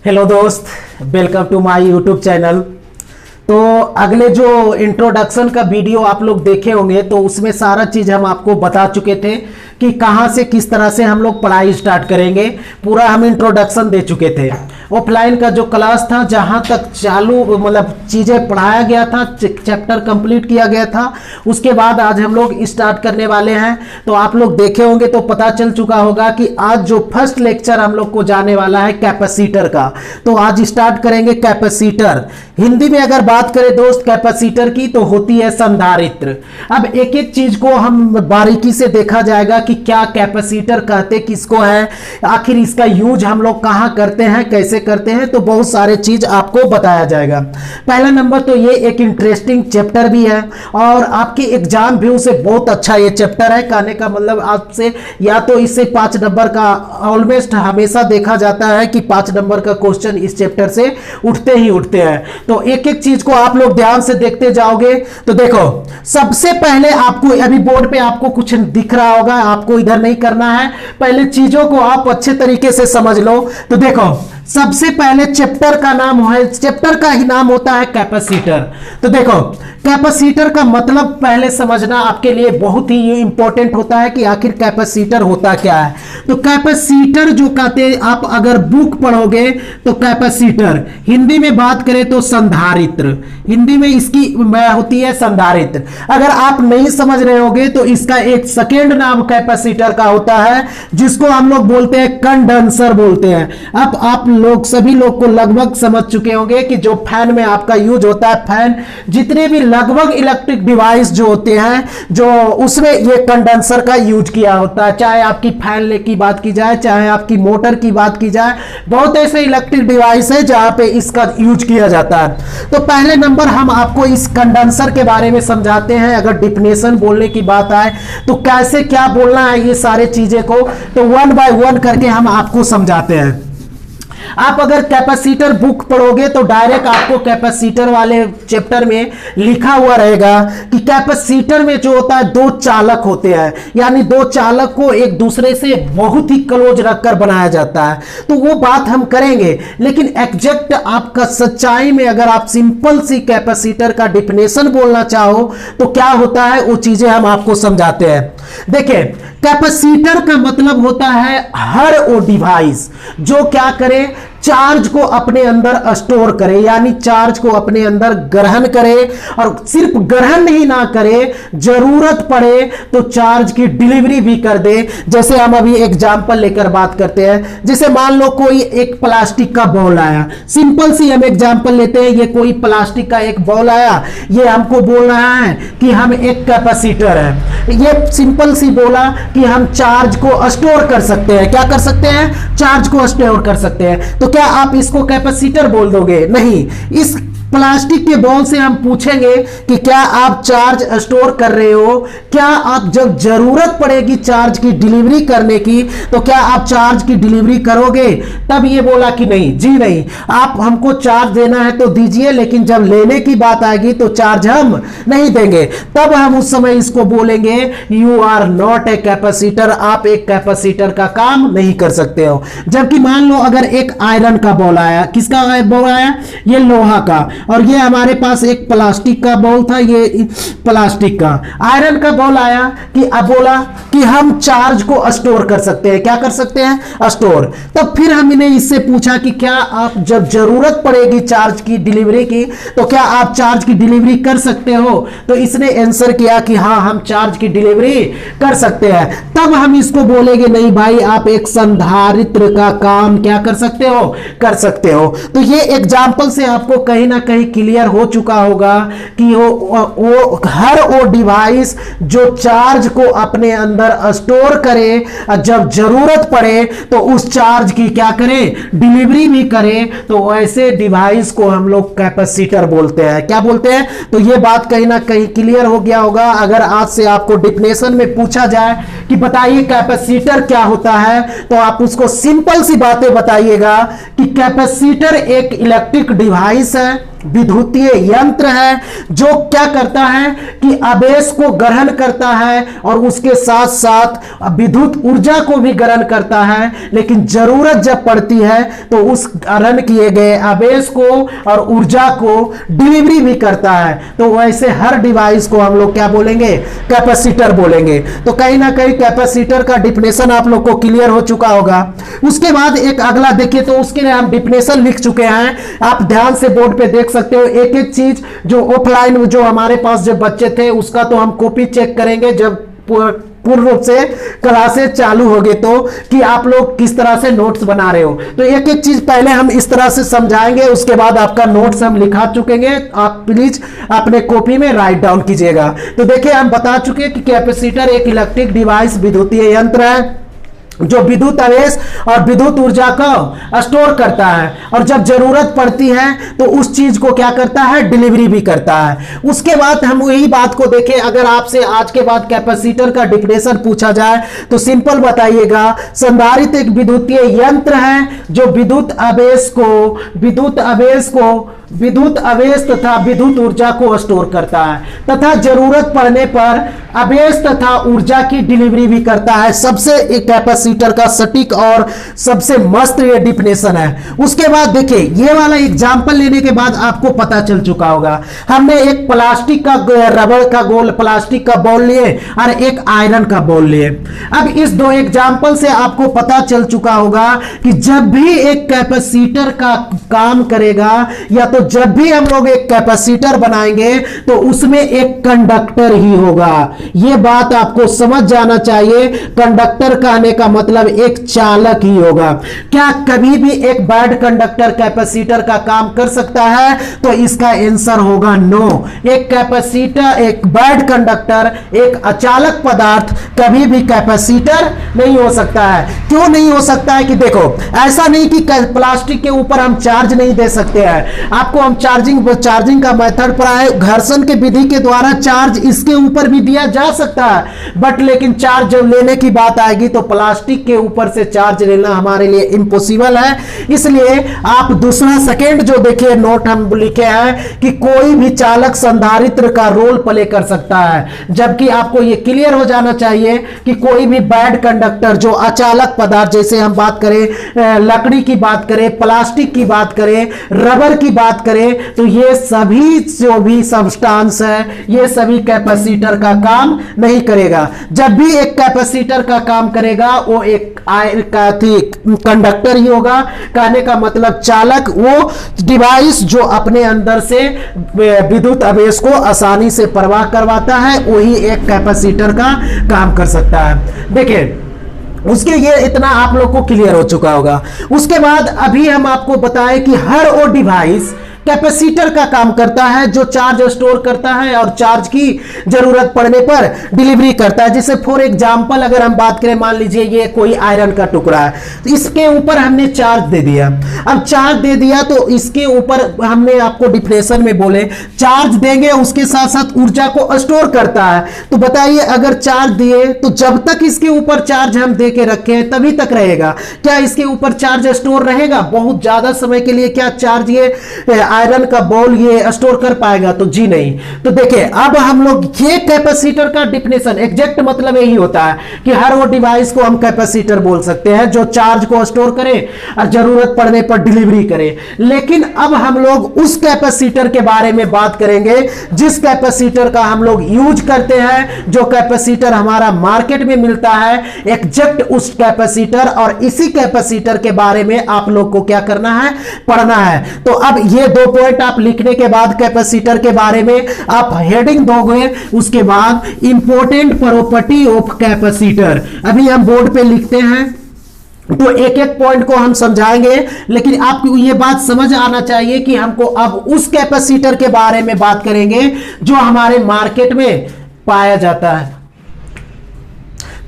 Hello दोस्त, welcome to my YouTube channel. तो अगले जो इंट्रोडक्शन का वीडियो आप लोग देखे होंगे तो उसमें सारा चीज़ हम आपको बता चुके थे कि कहाँ से किस तरह से हम लोग पढ़ाई स्टार्ट करेंगे। पूरा हम इंट्रोडक्शन दे चुके थे। ऑफलाइन का जो क्लास था जहाँ तक चालू मतलब चीज़ें पढ़ाया गया था, चैप्टर कंप्लीट किया गया था, उसके बाद आज हम लोग स्टार्ट करने वाले हैं। तो आप लोग देखे होंगे तो पता चल चुका होगा कि आज जो फर्स्ट लेक्चर हम लोग को जाने वाला है कैपेसिटर का। तो आज स्टार्ट करेंगे कैपेसिटर। हिंदी में अगर बात करें दोस्त कैपेसिटर की तो होती है संधारित्र। अब एक एक चीज को हम बारीकी से देखा जाएगा कि क्या कैपेसिटर कहते किसको है, आखिर इसका यूज हम लोग कहाँ करते हैं, कैसे करते हैं, तो बहुत सारे चीज आपको बताया जाएगा। पहला नंबर तो ये एक इंटरेस्टिंग चैप्टर भी है और आपके एग्जाम व्यू से बहुत अच्छा ये चैप्टर है। कहने का मतलब आपसे या तो इससे 5 नंबर का ऑलमोस्ट हमेशा देखा जाता है कि 5 नंबर का क्वेश्चन इस चैप्टर से उठते ही उठते हैं। तो एक एक चीज को आप लोग ध्यान से देखते जाओगे। तो देखो, सबसे पहले आपको अभी बोर्ड पे आपको कुछ दिख रहा होगा, आपको इधर नहीं करना है, पहले चीजों को आप अच्छे तरीके से समझ लो। तो देखो, सबसे पहले चैप्टर का नाम है, चैप्टर का ही नाम होता है कैपेसिटर। तो देखो, कैपेसिटर का मतलब पहले समझना आपके लिए बहुत ही इंपॉर्टेंट होता है कि आखिर कैपेसिटर होता क्या है। तो कैपेसिटर जो कहते हैं, आप अगर बुक पढ़ोगे तो कैपेसिटर, हिंदी में बात करें तो संधारित्र, हिंदी में इसकी होती है संधारित्र। अगर आप नहीं समझ रहे होगे तो इसका एक सेकेंड नाम कैपेसिटर का होता है जिसको हम लोग बोलते हैं कंडेंसर बोलते हैं। अब आप लोग सभी लोग को लगभग समझ चुके होंगे कि जो फैन में आपका यूज होता है, फैन जितने भी लगभग इलेक्ट्रिक डिवाइस जो होते हैं जो उसमें ये कंडेंसर का यूज किया होता है। चाहे आपकी फैन की बात की जाए, चाहे आपकी मोटर की बात की जाए, बहुत ऐसे इलेक्ट्रिक डिवाइस है जहां पे इसका यूज किया जाता है। तो पहले नंबर हम आपको इस कंडेंसर के बारे में समझाते हैं। अगर डिफिनेशन बोलने की बात आए तो कैसे क्या बोलना है ये सारे चीजें को तो 1 बाय 1 करके हम आपको समझाते हैं। आप अगर कैपेसिटर बुक पढ़ोगे तो डायरेक्ट आपको कैपेसिटर वाले चैप्टर में लिखा हुआ रहेगा कि कैपेसिटर में जो होता है 2 चालक होते हैं, यानी 2 चालक को एक दूसरे से बहुत ही क्लोज रखकर बनाया जाता है। तो वो बात हम करेंगे, लेकिन एग्जैक्ट आपका सच्चाई में अगर आप सिंपल सी कैपेसिटर का डिफिनेशन बोलना चाहो तो क्या होता है वो चीजें हम आपको समझाते हैं। देखिए, कैपेसिटर का मतलब होता है हर वो डिवाइस जो क्या करे, चार्ज को अपने अंदर स्टोर करे, यानी चार्ज को अपने अंदर ग्रहण करे, और सिर्फ ग्रहण नहीं ना करे, जरूरत पड़े तो चार्ज की डिलीवरी भी कर दे। जैसे हम अभी एग्जांपल लेकर बात करते हैं, जैसे मान लो कोई एक प्लास्टिक का बॉल आया, सिंपल सी हम एग्जांपल लेते हैं, ये कोई प्लास्टिक का एक बॉल आया, ये हमको बोल रहा है कि हम एक कैपेसिटर है। ये सिंपल सी बोला कि हम चार्ज को स्टोर कर सकते हैं। क्या कर सकते हैं? चार्ज को स्टोर कर सकते हैं। तो क्या आप इसको कैपेसिटर बोल दोगे? नहीं। इस प्लास्टिक के बॉल से हम पूछेंगे कि क्या आप चार्ज स्टोर कर रहे हो, क्या आप जब जरूरत पड़ेगी चार्ज की डिलीवरी करने की तो क्या आप चार्ज की डिलीवरी करोगे? तब ये बोला कि नहीं जी नहीं, आप हमको चार्ज देना है तो दीजिए, लेकिन जब लेने की बात आएगी तो चार्ज हम नहीं देंगे। तब हम उस समय इसको बोलेंगे you are not a capacitor, आप एक कैपेसिटर का काम नहीं कर सकते हो। जबकि मान लो अगर एक आयरन का बॉल आया, किसका बॉल आया? ये लोहा का, और ये हमारे पास एक प्लास्टिक का बॉल था, ये प्लास्टिक का। आयरन का बॉल आया कि अब बोला कि हम चार्ज को स्टोर कर सकते हैं। क्या कर सकते हैं? स्टोर। तब फिर हमने इससे पूछा कि क्या आप जब जरूरत पड़ेगी चार्ज की डिलीवरी की तो क्या आप चार्ज की डिलीवरी कर सकते हो? तो इसने आंसर किया कि हाँ, हम चार्ज की डिलीवरी कर सकते हैं। तब हम इसको बोलेंगे नहीं भाई, आप एक संधारित्र का काम क्या कर सकते हो? कर सकते हो। तो ये एग्जाम्पल से आपको कहीं ना कहीं क्लियर हो चुका होगा कि वो हर वो डिवाइस जो चार्ज को अपने अंदर स्टोर करे, जब जरूरत पड़े तो उस चार्ज की क्या करे? डिलीवरी भी करे, तो ऐसे डिवाइस को हम लोग कैपेसिटर बोलते हैं। क्या बोलते हैं? तो ये बात कहीं ना कहीं क्लियर हो गया होगा। अगर आज से आपको डिफिनेशन में पूछा जाए कि बताइए कैपेसिटर क्या होता है, तो आप उसको सिंपल सी बातें बताइएगा कि कैपेसिटर एक इलेक्ट्रिक डिवाइस है विद्युतीय यंत्र है जो क्या करता है कि आवेश को ग्रहण करता है और उसके साथ साथ विद्युत ऊर्जा को भी ग्रहण करता है, लेकिन जरूरत जब पड़ती है तो उस ग्रहण किए गए आवेश को और ऊर्जा को डिलीवरी भी करता है। तो वैसे हर डिवाइस को हम लोग क्या बोलेंगे, कैपेसिटर बोलेंगे। तो कहीं ना कहीं कैपेसिटर का डिफिनेशन आप लोग को क्लियर हो चुका होगा। उसके बाद एक अगला देखिए, तो उसके लिए हम डिफिनेशन लिख चुके हैं, आप ध्यान से बोर्ड पे देख सकते हो। एक एक चीज जो ऑफलाइन जो हमारे पास जब बच्चे थे उसका तो हम कॉपी चेक करेंगे जब पूर्ण रूप से क्लासेस चालू हो गए, तो कि आप लोग किस तरह से नोट्स बना रहे हो। तो एक एक चीज पहले हम इस तरह से समझाएंगे, उसके बाद आपका नोट्स हम लिखा चुकेंगे, आप प्लीज अपने कॉपी में राइट डाउन कीजिएगा। तो देखिए हम बता चुके हैं कि कैपेसिटर एक इलेक्ट्रिक डिवाइस विद्युतीय यंत्र है जो विद्युत आवेश और विद्युत ऊर्जा को स्टोर करता है और जब जरूरत पड़ती है तो उस चीज को क्या करता है, डिलीवरी भी करता है। उसके बाद हम वही बात को देखें, अगर आपसे आज के बाद कैपेसिटर का डिफिनेशन पूछा जाए तो सिंपल बताइएगा, संधारित्र एक विद्युतीय यंत्र है जो विद्युत आवेश तथा विद्युत ऊर्जा को स्टोर करता है तथा जरूरत पड़ने पर आवेश तथा ऊर्जा की डिलीवरी भी करता है। सबसे एक कैपेसिटर का सटीक और सबसे मस्त ये डिफिनेशन है। उसके बाद देखिए ये वाला एग्जांपल लेने के बाद आपको पता चल चुका होगा, हमने एक प्लास्टिक का रबड़ का गोल प्लास्टिक का बॉल लिए और एक आयरन का बॉल लिए। अब इस दो एग्जांपल से आपको पता चल चुका होगा कि जब भी एक कैपेसिटर का काम करेगा या तो जब भी हम लोग एक कैपेसिटर बनाएंगे तो उसमें एक कंडक्टर ही होगा। यह बात आपको समझ जाना चाहिए, कंडक्टर कहने का मतलब एक चालक ही होगा। क्या कभी भी एक बैड कंडक्टर कैपेसिटर का काम कर सकता है? तो इसका आंसर होगा नो। एक कैपेसिटर, एक बैड कंडक्टर, एक अचालक पदार्थ कभी भी कैपेसिटर नहीं हो सकता है। क्यों नहीं हो सकता है? कि देखो ऐसा नहीं कि प्लास्टिक के ऊपर हम चार्ज नहीं दे सकते हैं, आपको हम चार्जिंग का मेथड पढ़ाए, घर्षण के विधि के द्वारा चार्ज इसके ऊपर भी दिया जा सकता है, बट लेकिन चार्ज जब लेने की बात आएगी तो प्लास्टिक के ऊपर से चार्ज लेना हमारे लिए इम्पॉसिबल है। इसलिए आप दूसरा सेकेंड जो देखिए नोट हम लिखे हैं कि कोई भी चालक संधारित्र का रोल प्ले कर सकता है, जबकि आपको यह क्लियर हो जाना चाहिए कि कोई भी बैड कंडक्टर जो अचालक पदार्थ, जैसे हम बात करें लकड़ी की बात करें, प्लास्टिक की बात करें, रबर की बात करें, तो ये सभी जो भी सब्सटेंस है ये सभी कैपेसिटर का काम नहीं करेगा। जब भी एक कैपेसिटर का काम करेगा वो एक कंडक्टर ही होगा। कहने का मतलब चालक, वो डिवाइस जो अपने अंदर से विद्युत आवेश को आसानी से प्रवाह करवाता है, वही एक कैपेसिटर का काम कर सकता है। देखिए उसके ये इतना आप लोग को क्लियर हो चुका होगा। उसके बाद अभी हम आपको बताएं कि हर वो डिवाइस कैपेसिटर का काम करता है जो चार्ज स्टोर करता है और चार्ज की जरूरत पड़ने पर डिलीवरी करता है। जैसे फॉर एग्जांपल अगर हम बात करें, मान लीजिए ये कोई आयरन का टुकड़ा है, तो इसके ऊपर हमने चार्ज दे दिया। अब चार्ज दे दिया तो इसके ऊपर हमने आपको डिफिनेशन में बोले चार्ज देंगे उसके साथ साथ ऊर्जा को स्टोर करता है। तो बताइए अगर चार्ज दिए तो जब तक इसके ऊपर चार्ज हम दे के रखे हैं तभी तक रहेगा। क्या इसके ऊपर चार्ज स्टोर रहेगा बहुत ज्यादा समय के लिए? क्या चार्ज ये आयरन का बॉल ये स्टोर कर पाएगा? तो जी नहीं। तो देखिए अब हम लोग ये कैपेसिटर का डिफिनेशन एग्जैक्ट मतलब यही होता है कि हर वो डिवाइस को हम कैपेसिटर बोल सकते हैं जो चार्ज को स्टोर करे और जरूरत पड़ने पर डिलीवरी करे। लेकिन अब हम लोग उस कैपेसिटर के बारे में बात करेंगे जिस कैपेसिटर का हम लोग यूज करते हैं, जो कैपेसिटर हमारा मार्केट में मिलता है, एग्जैक्ट उस कैपेसिटर और इसी कैपेसिटर के बारे में आप लोग को क्या करना है, पढ़ना है। तो अब ये दो पॉइंट आप लिखने के बाद कैपेसिटर के बारे में आप हेडिंग दोगे, उसके बाद इंपॉर्टेंट प्रॉपर्टी ऑफ कैपेसिटर अभी हम बोर्ड पे लिखते हैं। तो एक एक पॉइंट को हम समझाएंगे, लेकिन आपको यह बात समझ आना चाहिए कि हमको अब उस कैपेसिटर के बारे में बात करेंगे जो हमारे मार्केट में पाया जाता है।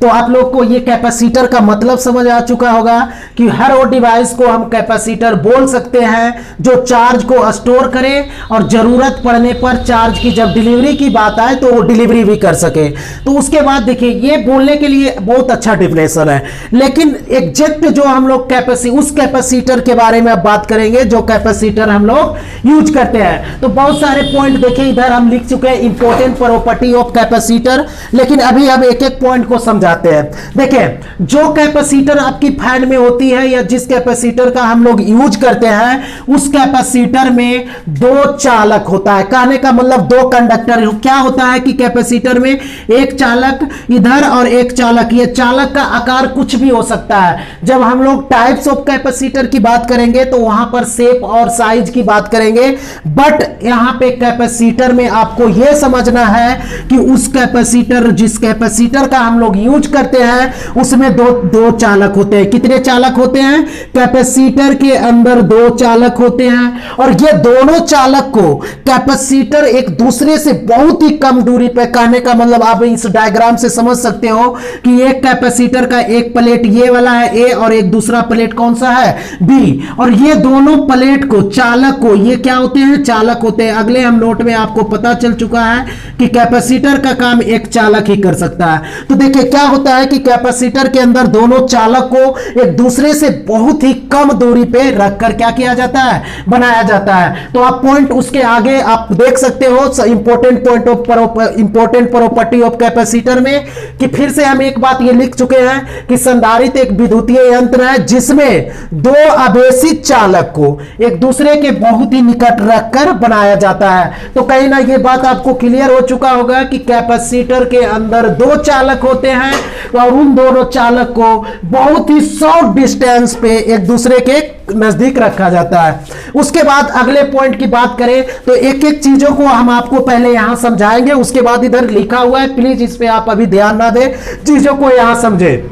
तो आप लोग को ये कैपेसिटर का मतलब समझ आ चुका होगा कि हर वो डिवाइस को हम कैपेसिटर बोल सकते हैं जो चार्ज को स्टोर करे और जरूरत पड़ने पर चार्ज की जब डिलीवरी की बात आए तो वो डिलीवरी भी कर सके। तो उसके बाद देखिए ये बोलने के लिए बहुत अच्छा डिफिनेशन है, लेकिन एग्जैक्ट जो हम लोग उस कैपेसिटर के बारे में अब बात करेंगे जो कैपेसिटर हम लोग यूज करते हैं। तो बहुत सारे पॉइंट देखिए इधर हम लिख चुके हैं इंपॉर्टेंट प्रॉपर्टी ऑफ कैपेसिटर, लेकिन अभी हम एक एक पॉइंट को समझाते हैं। देखिए जो कैपेसिटर आपकी फैन में होती है या जिस कैपेसिटर का हम लोग यूज करते हैं उस कैपेसिटर में दो चालक होता है। कहने का मतलब दो कंडक्टर। क्या होता है कि कैपेसिटर में एक चालक इधर और एक चालक, ये चालक का आकार कुछ भी हो सकता है। जब हम लोग टाइप्स ऑफ कैपेसिटर की बात करेंगे तो वहां पर शेप और साइज की बात करेंगे, बट यहां पे कैपेसिटर में आपको यह समझना है कि उस कैपेसिटर जिस कैपेसिटर का हम लोग यूज करते हैं उसमें दो चालक होते हैं। कितने चालक होते हैं? कैपेसिटर के अंदर दो चालक होते हैं और ये दोनों चालक को कैपेसिटर एक दूसरे से बहुत ही कम दूरी पे, कहने का मतलब आप इस डायग्राम से समझ सकते हो कि एक कैपेसिटर का एक प्लेट ये वाला है ए और एक दूसरा प्लेट कौन सा है बी, और ये दोनों प्लेट को चालक को ये क्या होते हैं? चालक होते हैं। अगले हम नोट में आपको पता चल चुका है कि कैपेसिटर का काम एक चालक ही कर सकता है। तो देखिए क्या होता है कि कैपेसिटर के अंदर दोनों चालक को एक दूसरे से बहुत ही कम दूरी पे रखकर क्या किया जाता है? बनाया जाता है। तो आप पॉइंट उसके आगे आप देख सकते हो important point of important property of capacitor में कि फिर से हम एक बात ये लिख चुके हैं कि संधारित्र एक विद्युतीय यंत्र है जिसमें दो आवेशित चालक को एक दूसरे के बहुत ही निकट रखकर बनाया जाता है। तो कहीं ना ये बात आपको क्लियर हो चुका होगा कि कैपेसिटर के अंदर दो चालक होते हैं और उन दोनों चालक को बहुत ही शॉर्ट डिस्टेंस पे एक दूसरे के नजदीक रखा जाता है। उसके बाद अगले पॉइंट की बात करें तो एक एक चीजों को हम आपको पहले यहां समझाएंगे, उसके बाद इधर लिखा हुआ है, प्लीज इस पे आप अभी ध्यान ना दें, चीजों को यहां समझे।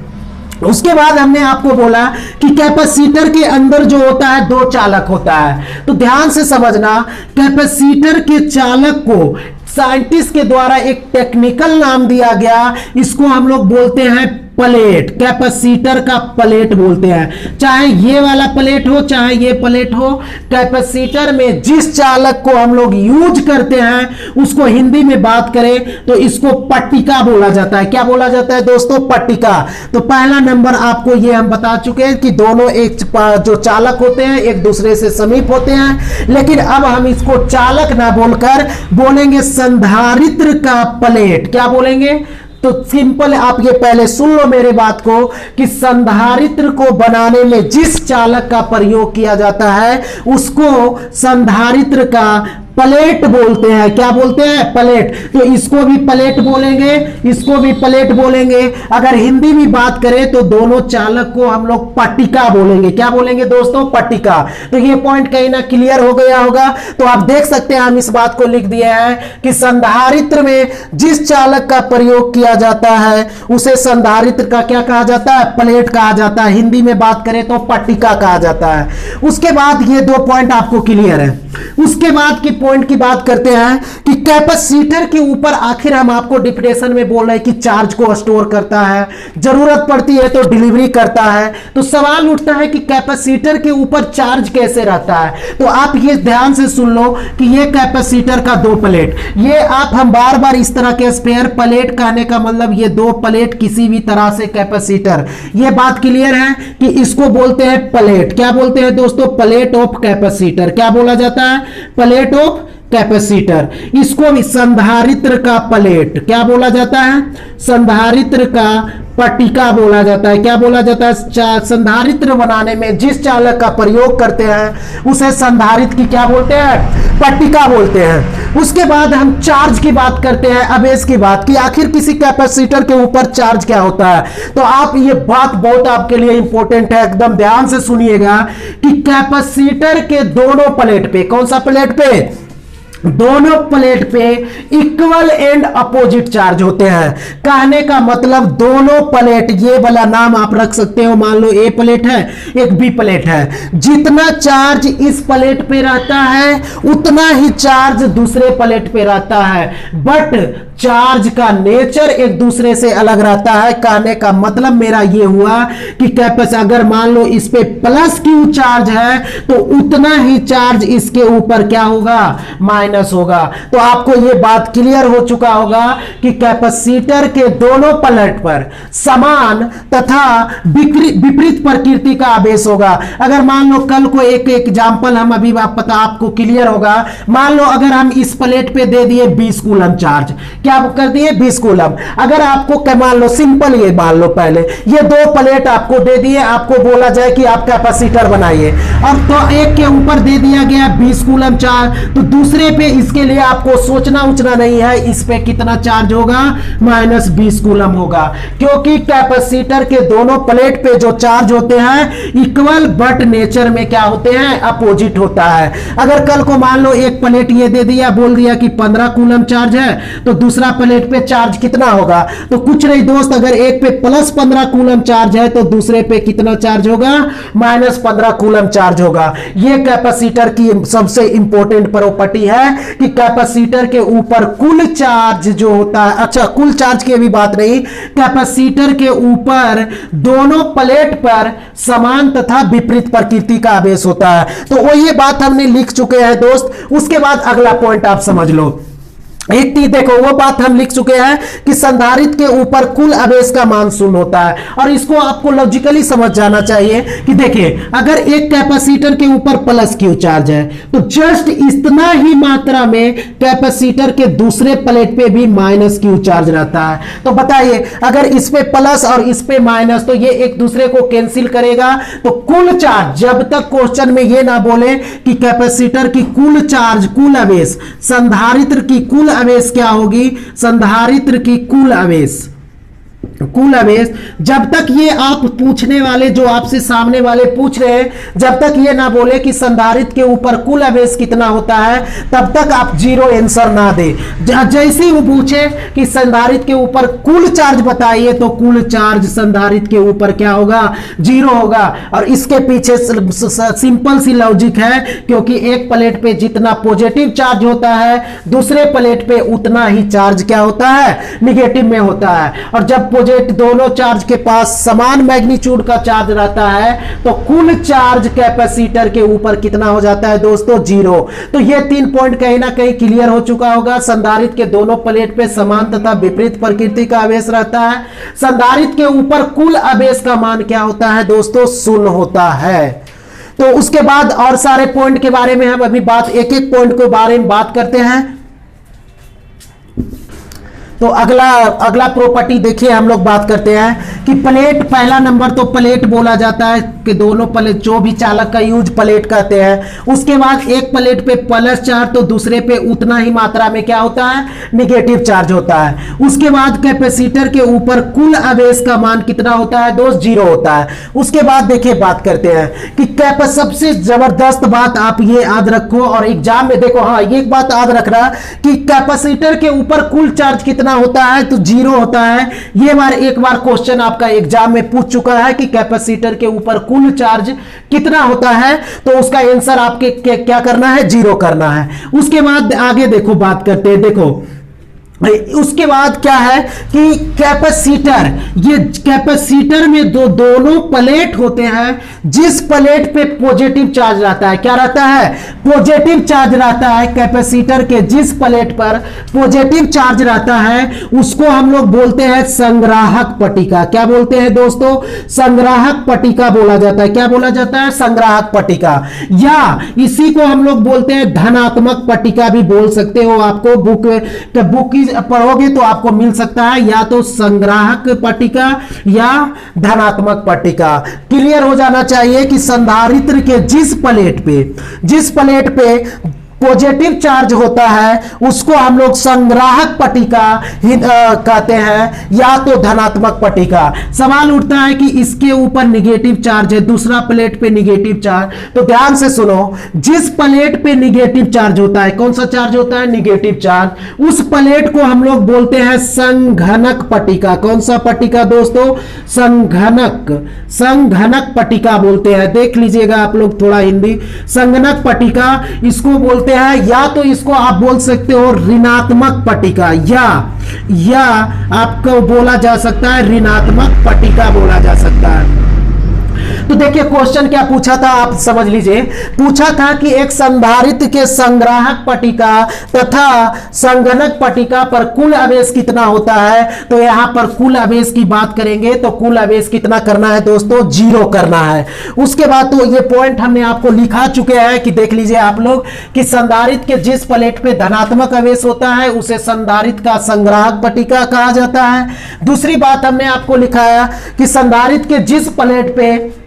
उसके बाद हमने आपको बोला कि कैपेसिटर के अंदर जो होता है दो चालक होता है। तो ध्यान से समझना, कैपेसिटर के चालक को साइंटिस्ट के द्वारा एक टेक्निकल नाम दिया गया, इसको हम लोग बोलते हैं प्लेट। कैपेसिटर का प्लेट बोलते हैं। चाहे ये वाला प्लेट हो चाहे ये प्लेट हो, कैपेसिटर में जिस चालक को हम लोग यूज करते हैं उसको हिंदी में बात करें तो इसको पट्टिका बोला जाता है। क्या बोला जाता है दोस्तों? पट्टिका। तो पहला नंबर आपको ये हम बता चुके हैं कि दोनों एक जो चालक होते हैं एक दूसरे से समीप होते हैं, लेकिन अब हम इसको चालक ना बोलकर बोलेंगे संधारित्र का प्लेट। क्या बोलेंगे? तो सिंपल आप ये पहले सुन लो मेरे बात को कि संधारित्र को बनाने में जिस चालक का प्रयोग किया जाता है उसको संधारित्र का प्लेट बोलते हैं। क्या बोलते हैं? प्लेट। तो इसको भी प्लेट बोलेंगे, इसको भी प्लेट बोलेंगे। अगर हिंदी में बात करें तो दोनों चालक को हम लोग पट्टिका बोलेंगे। क्या बोलेंगे दोस्तों? पट्टिका। तो ये पॉइंट कहीं ना क्लियर हो गया होगा। तो आप देख सकते हैं हम इस बात को लिख दिए हैं कि संधारित्र में जिस चालक का प्रयोग किया जाता है उसे संधारित्र का क्या कहा जाता है? प्लेट कहा जाता है। हिंदी में बात करें तो पट्टिका कहा जाता है। उसके बाद ये दो पॉइंट आपको क्लियर है। उसके बाद की पॉइंट की बात करते हैं कि कैपेसिटर के ऊपर आखिर हम आपको डिफिनेशन में बोल रहे हैं कि चार्ज को स्टोर करता है, जरूरत पड़ती है तो डिलीवरी करता है। तो सवाल उठता है कि कैपेसिटर के ऊपर चार्ज कैसे रहता है? तो आप ये ध्यान से सुन लो कि ये कैपेसिटर का दो प्लेट, ये आप हम बार बार इस तरह के स्पेयर प्लेट कहने का मतलब ये दो प्लेट किसी भी तरह से कैपेसिटर, ये बात क्लियर है कि इसको बोलते हैं प्लेट। क्या बोलते हैं दोस्तों? Plate of capacitor. क्या बोला जाता है? Plate of capacitor. इसको भी संधारित्र का प्लेट क्या बोला जाता है? संधारित्र का पट्टिका बोला जाता है। क्या बोला जाता है? संधारित्र बनाने में जिस चालक का प्रयोग करते हैं उसे संधारित्र की क्या बोलते हैं? पट्टिका बोलते हैं। उसके बाद हम चार्ज की बात करते हैं, आवेश की बात कि आखिर किसी कैपेसिटर के ऊपर चार्ज क्या होता है। तो आप ये बात बहुत आपके लिए इंपॉर्टेंट है, एकदम ध्यान से सुनिएगा कि कैपेसिटर के दोनों प्लेट पे, कौन सा प्लेट पे? दोनों प्लेट पे इक्वल एंड अपोजिट चार्ज होते हैं। कहने का मतलब दोनों प्लेट, ये वाला नाम आप रख सकते हो, मान लो ए प्लेट है एक बी प्लेट है, जितना चार्ज इस प्लेट पे रहता है उतना ही चार्ज दूसरे प्लेट पे रहता है। बट चार्ज का नेचर एक दूसरे से अलग रहता है। कहने का मतलब मेरा ये हुआ कि कैपेसिटर अगर मान लो इस पे प्लस क्यू चार्ज है तो उतना ही चार्ज इसके ऊपर क्या होगा, माइनस होगा। तो आपको ये बात क्लियर हो चुका होगा कि कैपेसिटर के दोनों प्लेट पर समान तथा विपरीत प्रकृति का आवेश होगा। अगर मान लो कल को एक एग्जांपल हम अभी आपको क्लियर होगा। मान लो अगर हम इस प्लेट पे दे दिए 20 कूलम चार्ज, क्या कर दिए 20 कूलम। अगर आपको मान लो सिंपल ये मान लो पहले ये दो प्लेट आपको दे दिए, आपको बोला जाए कि आप कैपेसिटर बनाइए। अब तो एक के ऊपर दे दिया गया 20 कूलम चार्ज, तो दूसरे पे इसके लिए आपको सोचना उचना नहीं है, इस पे कितना चार्ज होगा, -20 कूलम होगा। क्योंकि कैपेसिटर के दोनों प्लेट पे जो चार्ज होते हैं इक्वल बट नेचर में क्या होते हैं, अपोजिट होता है। अगर कल को मान लो एक प्लेट ये दे दिया, बोल दिया कि 15 कूलम चार्ज है, तो दूसरा प्लेट पे चार्ज कितना होगा, तो कुछ नहीं दोस्त, अगर एक पे +15 कूलम चार्ज है तो दूसरे पे कितना चार्ज होगा, -15 कूलम चार्ज होगा। ये कैपेसिटर की सबसे इंपॉर्टेंट प्रॉपर्टी है कि कैपेसिटर के ऊपर कुल चार्ज जो होता है, अच्छा कुल चार्ज की भी बात नहीं, कैपेसिटर के ऊपर दोनों प्लेट पर समान तथा विपरीत प्रकृति का आवेश होता है। तो वो ये बात हमने लिख चुके हैं दोस्त। उसके बाद अगला पॉइंट आप समझ लो। एक चीज देखो, वो बात हम लिख चुके हैं कि संधारित्र के ऊपर कुल आवेश का मान 0 होता है। और इसको आपको लॉजिकली समझ जाना चाहिए कि देखिए अगर एक कैपेसिटर के ऊपर प्लस क्यू चार्ज है तो जस्ट इतना ही मात्रा में कैपेसिटर के दूसरे प्लेट पे भी -क्यू चार्ज रहता है। तो बताइए अगर इस पे प्लस और इस पे माइनस, तो ये एक दूसरे को कैंसिल करेगा। तो कुल चार्ज, जब तक क्वेश्चन में ये ना बोले कि कैपेसिटर की कुल चार्ज, कुल आवेश, संधारित्र की कुल आवेश क्या होगी, संधारित्र की कुल आवेश, कुल आवेश, जब तक ये आप पूछने वाले जो आपसे सामने वाले पूछ रहे हैं, जब तक ये ना बोले कि संधारित्र के ऊपर कुल आवेश कितना होता है, तब तक आप 0 आंसर ना दे। जैसे ही वो पूछे कि संधारित्र के ऊपर कुल चार्ज बताइए, तो कुल चार्ज संधारित्र के ऊपर क्या होगा, 0 होगा। और इसके पीछे सिंपल सी लॉजिक है, क्योंकि एक प्लेट पे जितना पॉजिटिव चार्ज होता है दूसरे प्लेट पे उतना ही चार्ज क्या होता है, निगेटिव में होता है। और जब दोनों चार्ज के पास समान मैग्नीट्यूड का चार्ज रहता है तो कुल चार्ज कैपेसिटर के ऊपर कितना हो जाता है दोस्तों, 0। तो ये 3 पॉइंट कहीं ना कहीं क्लियर हो चुका होगा। संधारित्र के दोनों प्लेट पे समान तथा विपरीत प्रकृति का आवेश रहता है। संधारित्र के ऊपर कुल आवेश का मान क्या होता है दोस्तों, 0 होता है। तो उसके बाद और सारे पॉइंट के बारे में हम अभी बात, एक एक पॉइंट के बारे में बात करते हैं। तो अगला प्रॉपर्टी देखिए, हम लोग बात करते हैं कि प्लेट, पहला नंबर तो प्लेट बोला जाता है कि दोनों प्लेट, जो भी चालक का यूज प्लेट कहते हैं। उसके बाद एक प्लेट पे प्लस चार्ज तो दूसरे पे उतना ही मात्रा में क्या होता है, निगेटिव चार्ज होता है। उसके बाद कैपेसिटर के ऊपर कुल आवेश का मान कितना होता है दोस्त, 0 होता है। उसके बाद देखिए बात करते हैं कि सबसे जबरदस्त बात आप ये याद रखो और एग्जाम में देखो, हाँ ये बात याद रखना कि कैपेसिटर के ऊपर कुल चार्ज कितना होता है, तो 0 होता है। ये एक बार क्वेश्चन आपका एग्जाम में पूछ चुका है कि कैपेसिटर के ऊपर कुल चार्ज कितना होता है, तो उसका आंसर आपके क्या करना है, 0 करना है। उसके बाद आगे देखो, बात करते हैं। देखो उसके बाद क्या है कि कैपेसिटर, ये कैपेसिटर में दोनों प्लेट होते हैं। जिस प्लेट पे पॉजिटिव चार्ज रहता है, क्या रहता है, पॉजिटिव चार्ज रहता है। कैपेसिटर के जिस प्लेट पर पॉजिटिव चार्ज रहता है उसको हम लोग बोलते हैं संग्राहक पट्टिका। क्या बोलते हैं दोस्तों, संग्राहक पट्टिका बोला जाता है। क्या बोला जाता है, संग्राहक पट्टिका, या इसी को हम लोग बोलते हैं धनात्मक पट्टिका भी बोल सकते हो। आपको बुक पढ़ोगे तो आपको मिल सकता है या तो संग्राहक पट्टिका या धनात्मक पट्टिका। क्लियर हो जाना चाहिए कि संधारित्र के जिस प्लेट पे पॉजिटिव चार्ज होता है उसको हम लोग संग्राहक पट्टिका कहते हैं या तो धनात्मक पट्टिका। सवाल उठता है कि इसके ऊपर निगेटिव चार्ज है, दूसरा प्लेट पे निगेटिव चार्ज, तो ध्यान से सुनो, जिस प्लेट पे निगेटिव चार्ज होता है, कौन सा चार्ज होता है, निगेटिव चार्ज, उस प्लेट को हम लोग बोलते हैं संघनक पट्टिका। कौन सा पट्टिका दोस्तों, संघनक पट्टिका बोलते हैं। देख लीजिएगा आप लोग थोड़ा हिंदी, संघनक पट्टिका, इसको बोलते हैं, या तो इसको आप बोल सकते हो ऋणात्मक पट्टिका, या आपको बोला जा सकता है ऋणात्मक पट्टिका बोला जा सकता है। तो देखिए क्वेश्चन क्या पूछा था, आप समझ लीजिए। पूछा था कि एक संधारित्र के संग्राहक पट्टिका तथा संगणक पट्टिका पर कुल आवेश कितना होता है। तो यहां पर कुल आवेश की बात करेंगे तो कुल आवेश कितना करना है दोस्तों, 0 करना है। उसके बाद तो ये पॉइंट हमने आपको लिखा चुके हैं कि देख लीजिए आप लोग कि संधारित्र के जिस प्लेट पे धनात्मक आवेश होता है उसे संधारित्र का संग्राहक पट्टिका कहा जाता है। दूसरी बात हमने आपको लिखा है कि संधारित्र के जिस प्लेट पे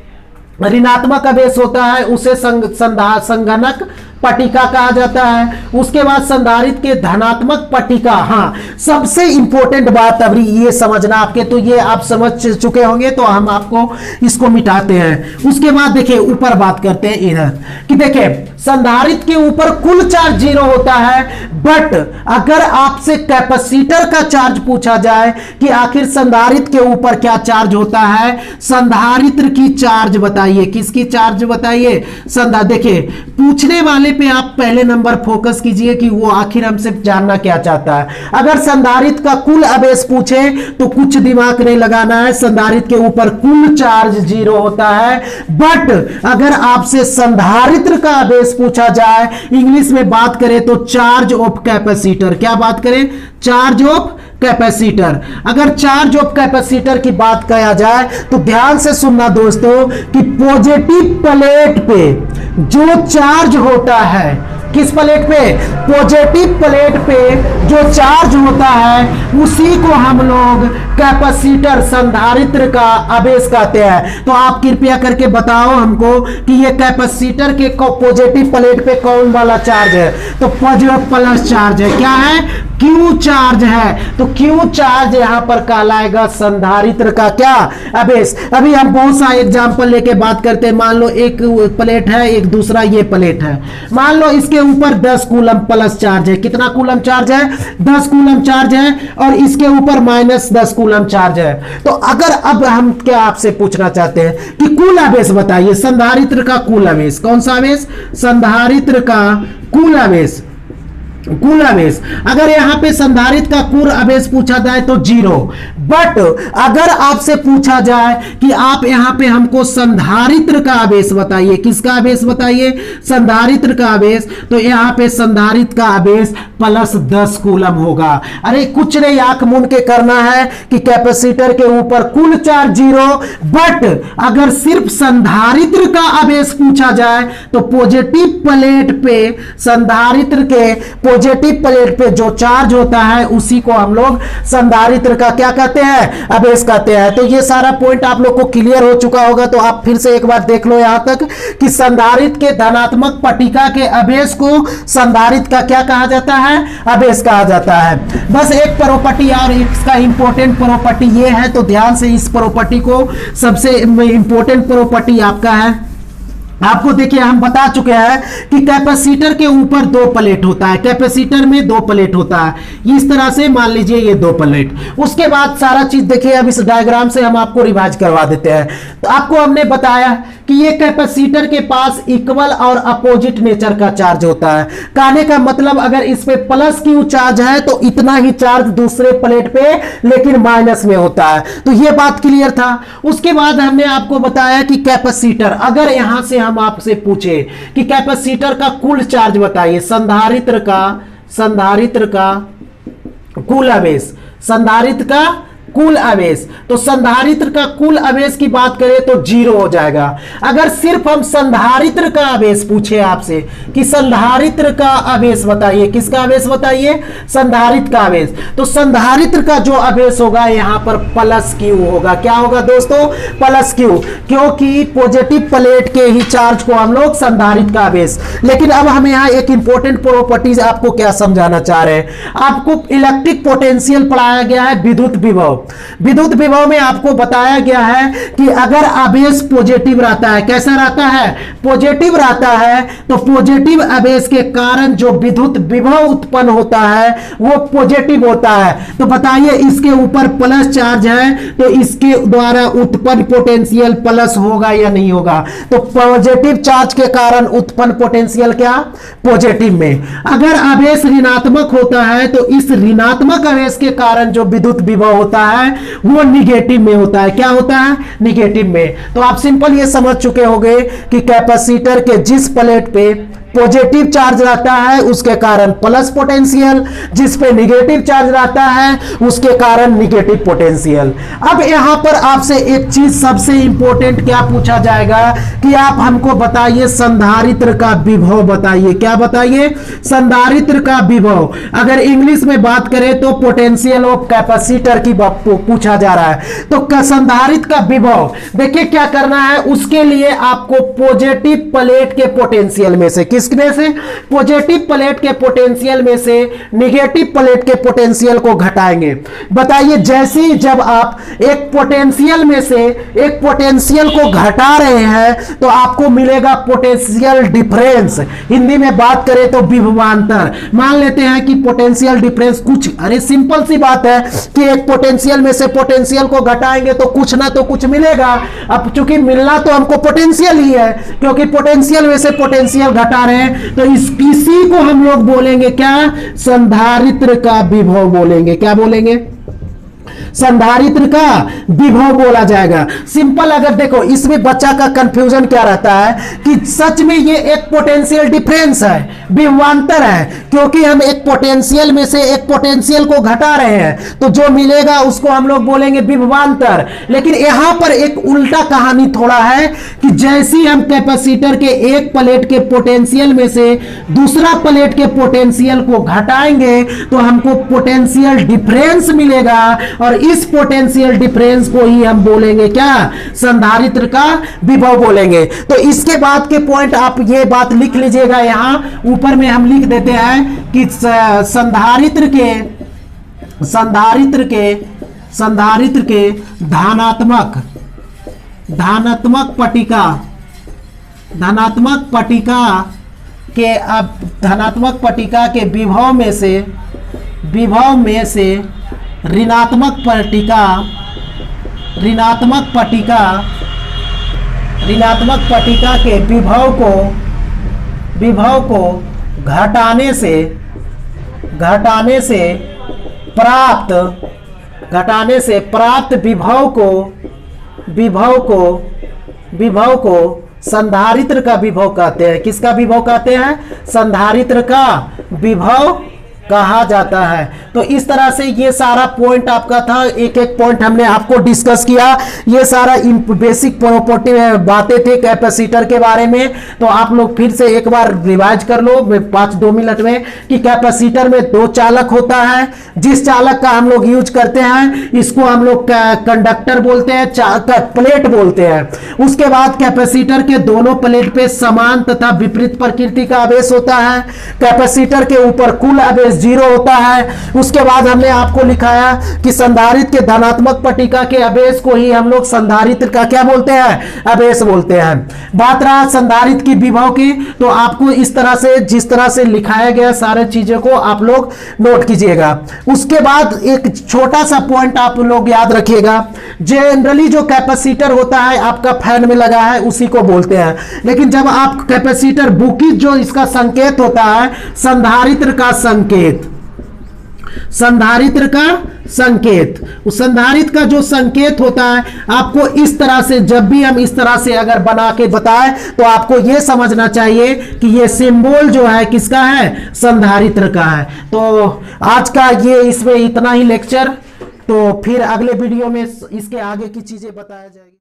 ऋणात्मक आवेश होता है उसे संगणक पट्टिका कहा जाता है। उसके बाद संधारित्र के धनात्मक पट्टिका, हाँ सबसे इंपॉर्टेंट बात अभी ये समझना आपके, तो ये आप समझ चुके होंगे तो हम आपको इसको मिटाते हैं। उसके बाद देखिए ऊपर बात करते हैं इधर कि देखिए संधारित्र के ऊपर कुल चार्ज 0 होता है, बट अगर आपसे कैपेसिटर का चार्ज पूछा जाए कि आखिर संधारित्र के ऊपर क्या चार्ज होता है, संधारित्र की चार्ज बताइए, किसकी चार्ज बताइए, देखिए पूछने वाले पे आप पहले नंबर फोकस कीजिए कि वो आखिर हमसे जानना क्या चाहता है। अगर संधारित्र का कुल आवेश पूछे तो कुछ दिमाग नहीं लगाना है, संधारित्र के ऊपर कुल चार्ज 0 होता है, बट अगर आपसे संधारित्र का आवेश पूछा जाए, इंग्लिश में बात करें तो चार्ज ऑफ कैपेसिटर, क्या बात करें, चार्ज ऑफ कैपेसिटर। अगर चार्ज ऑफ कैपेसिटर की बात किया जाए तो ध्यान से सुनना दोस्तों कि पॉजिटिव प्लेट पे जो चार्ज होता है, किस प्लेट पे, पॉजिटिव प्लेट पे जो चार्ज होता है उसी को हम लोग कैपेसिटर संधारित्र का आवेश कहते हैं। तो आप कृपया करके बताओ हमको कि ये कैपेसिटर के पॉजिटिव प्लेट पे कौन वाला चार्ज है, तो पॉजिटिव प्लस चार्ज है, क्या है, क्यू चार्ज है। तो क्यू चार्ज यहां पर कहलाएगा संधारित्र का क्या, आवेश। अभी हम बहुत सा एग्जांपल लेके बात करते हैं। मान लो एक प्लेट है, एक दूसरा ये प्लेट है, मान लो इसके ऊपर 10 कूलम प्लस चार्ज है, कितना कूलम चार्ज है, 10 कूलम चार्ज है, और इसके ऊपर माइनस 10 कूलम चार्ज है। तो अगर अब हम क्या आपसे पूछना चाहते हैं कि कुल आवेश बताइए, संधारित्र का कुल आवेश, कौन सा आवेश, संधारित्र का कुल आवेश, कुल आवेश। अगर यहां पे संधारित्र का कुल आवेश पूछा जाए तो 0, बट अगर आपसे पूछा जाए कि आप यहां पे हमको संधारित्र का आवेश बताइए, किसका आवेश बताइए, संधारित्र का आवेश, तो यहां पे संधारित्र का आवेश प्लस 10 कूलम होगा। अरे कुछ नहीं, आंख मूंद के करना है कि कैपेसिटर के ऊपर कुल चार्ज 0, बट अगर सिर्फ संधारित्र का आवेश पूछा जाए तो पॉजिटिव प्लेट पे संधारित्र के पॉजिटिव प्लेट पे जो चार्ज होता है उसी को हम लोग संधारित्र का क्या कहते हैं, आवेश कहते हैं। तो ये सारा पॉइंट आप लोग को क्लियर हो चुका होगा। तो आप फिर से एक बार देख लो यहां तक कि संधारित्र के धनात्मक पट्टिका के आवेश को संधारित्र का क्या कहा जाता है, आवेश कहा जाता है। बस एक प्रॉपर्टी और इसका इंपॉर्टेंट प्रॉपर्टी ये है, तो ध्यान से इस प्रॉपर्टी को, सबसे इंपॉर्टेंट प्रॉपर्टी आपका है, आपको देखिए हम बता चुके हैं कि कैपेसिटर के ऊपर 2 प्लेट होता है, कैपेसिटर में 2 प्लेट होता है, इस तरह से मान लीजिए ये 2 प्लेट। उसके बाद सारा चीज देखिए, अब इस डायग्राम से हम आपको रिवाइज करवा देते हैं। तो आपको हमने बताया कि ये कैपेसिटर के पास इक्वल और अपोजिट नेचर का चार्ज होता है। कहने का मतलब अगर इस पे प्लस क्यू चार्ज है तो इतना ही चार्ज दूसरे प्लेट पे लेकिन माइनस में होता है। तो ये बात क्लियर था। उसके बाद हमने आपको बताया कि कैपेसिटर, अगर यहां से हम आपसे पूछे कि कैपेसिटर का कुल चार्ज बताइए, संधारित्र का कुल आवेश, संधारित्र का कुल आवेश, तो संधारित्र का कुल आवेश की बात करें तो 0 हो जाएगा। अगर सिर्फ हम संधारित्र का आवेश पूछे आपसे कि संधारित्र का आवेश बताइए, किसका आवेश बताइए, संधारित्र का आवेश, तो संधारित्र का जो आवेश होगा यहां पर प्लस क्यू होगा। क्या होगा दोस्तों, प्लस क्यू, क्योंकि पॉजिटिव प्लेट के ही चार्ज को हम लोग संधारित्र का आवेश। लेकिन अब हम यहां एक इंपॉर्टेंट प्रॉपर्टीज आपको क्या समझाना चाह रहे हैं, आपको इलेक्ट्रिक पोटेंशियल पढ़ाया गया है, विद्युत विभव। विद्युत विभव में आपको बताया गया है कि अगर आवेश पॉजिटिव रहता है, कैसा रहता है, पॉजिटिव रहता है, तो पॉजिटिव आवेश के कारण जो विद्युत विभव उत्पन्न होता है वो पॉजिटिव होता है। तो बताइए इसके ऊपर प्लस चार्ज है तो इसके द्वारा उत्पन्न पोटेंशियल प्लस होगा या नहीं होगा? तो पॉजिटिव चार्ज के कारण उत्पन्न पोटेंशियल क्या, पॉजिटिव में। अगर आवेश ऋणात्मक होता है तो इस ऋणात्मक आवेश के कारण जो विद्युत विभव होता है वो निगेटिव में होता है। क्या होता है, निगेटिव में। तो आप सिंपल ये समझ चुके होंगे कि कैपेसिटर के जिस प्लेट पे पॉजिटिव चार्ज रहता है उसके कारण प्लस पोटेंशियल, जिस पे निगेटिव चार्ज रहता है उसके कारण निगेटिव पोटेंशियल। अब यहां पर आपसे एक चीज सबसे इंपॉर्टेंट क्या पूछा जाएगा कि आप हमको बताइए संधारित्र का विभव बताइए। क्या बताइए, संधारित्र का विभव। अगर इंग्लिश में बात करें तो पोटेंशियल ऑफ कैपेसिटर की पूछा जा रहा है। तो संधारित्र का विभव देखिए क्या करना है, उसके लिए आपको पॉजिटिव प्लेट के पोटेंशियल में से, किसमें से, पॉजिटिव प्लेट के पोटेंशियल में से नेगेटिव प्लेट के पोटेंशियल को घटाएंगे। बताइए जैसे ही जब आप एक पोटेंशियल में से एक पोटेंशियल को घटा रहे हैं तो आपको मिलेगा पोटेंशियल डिफरेंस। हिंदी में बात करें तो विभवांतर। मान लेते हैं कि पोटेंशियल डिफरेंस कुछ, अरे सिंपल सी बात है कि एक पोटेंशियल में से पोटेंशियल को घटाएंगे तो कुछ ना तो कुछ मिलेगा। अब चूंकि मिलना तो हमको पोटेंशियल ही है, क्योंकि पोटेंशियल में से पोटेंशियल घटा रहे हैं, तो इसी को हम लोग बोलेंगे क्या, संधारित्र का विभव बोलेंगे। क्या बोलेंगे, संधारित्र का विभव बोला जाएगा। सिंपल। अगर देखो इसमें बच्चा का कंफ्यूजन क्या रहता है कि सच में ये एक पोटेंशियल डिफरेंस है, विभवांतर है, क्योंकि हम एक पोटेंशियल में से एक पोटेंशियल को घटा रहे हैं तो जो मिलेगा उसको हम लोग बोलेंगे विभवांतर। लेकिन यहां पर एक उल्टा कहानी थोड़ा है कि जैसे हम कैपेसिटर के एक प्लेट के पोटेंशियल में से दूसरा प्लेट के पोटेंशियल को घटाएंगे तो हमको पोटेंशियल डिफरेंस मिलेगा, और इस पोटेंशियल डिफरेंस को ही हम बोलेंगे क्या, संधारित्र का विभव बोलेंगे। तो इसके बाद के पॉइंट आप ये बात लिख लीजिएगा, यहां ऊपर में हम लिख देते हैं कि संधारित्र के धनात्मक पट्टिका के विभव में से ऋणात्मक पट्टिका के विभव को घटाने से प्राप्त विभव को संधारित्र का विभव कहते हैं। किसका विभव कहते हैं, संधारित्र का विभव कहा जाता है। तो इस तरह से ये सारा पॉइंट आपका था, एक एक पॉइंट हमने आपको डिस्कस किया। ये सारा बेसिक प्रॉपर्टी बातें थे कैपेसिटर के बारे में। तो आप लोग फिर से एक बार रिवाइज कर लो 5-2 मिनट में कि कैपेसिटर में 2 चालक होता है। जिस चालक का हम लोग यूज करते हैं इसको हम लोग कंडक्टर बोलते हैं, प्लेट बोलते हैं। उसके बाद कैपेसिटर के दोनों प्लेट पे समान तथा विपरीत प्रकृति का आवेश होता है। कैपेसिटर के ऊपर कुल आवेश 0 होता है। उसके बाद हमने आपको लिखाया कि संधारित्र के धनात्मक पट्टिका के आवेश को ही हम लोग संधारित्र का क्या बोलते हैं, आवेश बोलते हैं। बात रहा संधारित्र की विभव की, तो आपको इस तरह से जिस तरह से लिखाया गया सारे चीजों को आप लोग नोट कीजिएगा। उसके बाद एक छोटा सा पॉइंट आप लोग याद रखिएगा, जनरली जो कैपेसिटर होता है आपका फैन में लगा है उसी को बोलते हैं, लेकिन जब आप कैपेसिटर बुकी जो इसका संकेत होता है संधारित्र का संकेत, संधारित्र का संकेत, उस संधारित्र का जो संकेत होता है आपको इस तरह से, जब भी हम इस तरह से अगर बना के बताएं तो आपको यह समझना चाहिए कि ये सिंबल जो है किसका है, संधारित्र का है। तो आज का ये इसमें इतना ही लेक्चर, तो फिर अगले वीडियो में इसके आगे की चीजें बताया जाएगी।